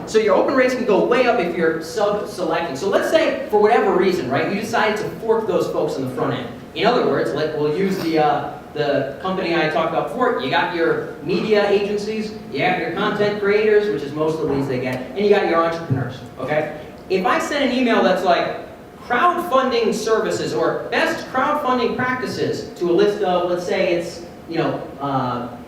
So your open rates can go way up if you're sub-selecting. So let's say, for whatever reason, right, you decided to fork those folks in the front end. In other words, we'll use the company I talked about before. You got your media agencies, you got your content creators, which is most of the leads they get, and you got your entrepreneurs, okay? If I send an email that's like, crowdfunding services or best crowdfunding practices to a list of, let's say it's, I don't know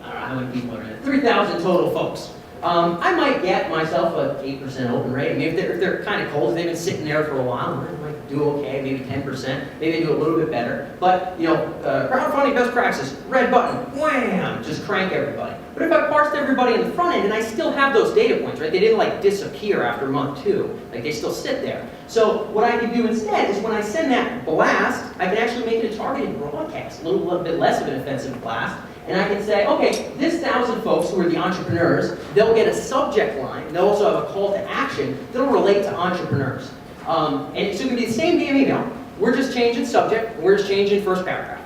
how many people are in it, 3,000 total folks. I might get myself an 8% open rate. I mean, if they're kind of cold, if they've been sitting there for a while, I might do okay, maybe 10%, maybe do a little bit better. But, crowdfunding best practices, red button, wham, just crank everybody. But if I parsed everybody in the front end, and I still have those data points, right? They didn't like disappear after month 2. Like they still sit there. So what I can do instead is when I send that blast, I can actually make it a targeted broadcast, a little bit less of an offensive blast. And I can say, okay, this 1,000 folks who are the entrepreneurs, they'll get a subject line. They'll also have a call to action that'll relate to entrepreneurs. And so it can be the same damn email. We're just changing subject, we're just changing first paragraph.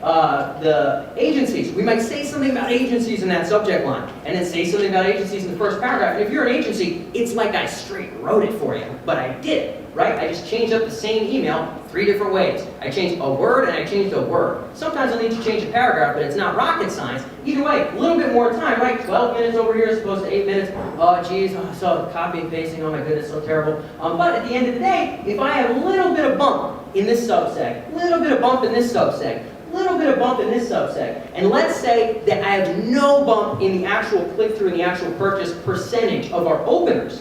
The agencies, we might say something about agencies in that subject line, and then say something about agencies in the first paragraph. And if you're an agency, it's like I straight wrote it for you, but I did it, right? I just changed up the same email 3 different ways. I changed a word and I changed a word. Sometimes I'll need to change a paragraph, but it's not rocket science. Either way, a little bit more time, right? 12 minutes over here as opposed to 8 minutes. Oh, geez, so copy and pasting, oh my goodness, so terrible. But at the end of the day, if I have a little bit of bump in this subseg, a little bit of bump in this subseg, little bit of bump in this subseg, and let's say that I have no bump in the actual click-through and the actual purchase percentage of our openers,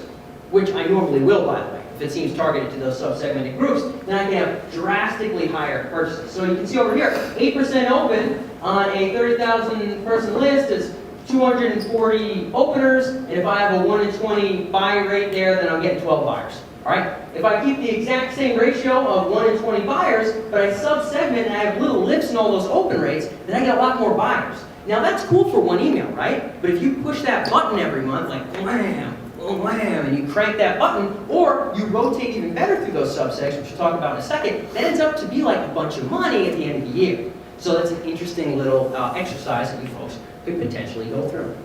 which I normally will, by the way, if it seems targeted to those sub-segmented groups, then I can have drastically higher purchases. So you can see over here, 8% open on a 30,000 person list is 240 openers, and if I have a 1 in 20 buy rate there, then I'm getting 12 buyers. All right? If I keep the exact same ratio of 1 in 20 buyers, but I sub-segment and I have little lifts in all those open rates, then I get a lot more buyers. Now that's cool for one email, right? But if you push that button every month, like wham, wham, and you crank that button, or you rotate even better through those subsects, which we'll talk about in a second, that ends up to be like a bunch of money at the end of the year. So that's an interesting little exercise that you folks could potentially go through.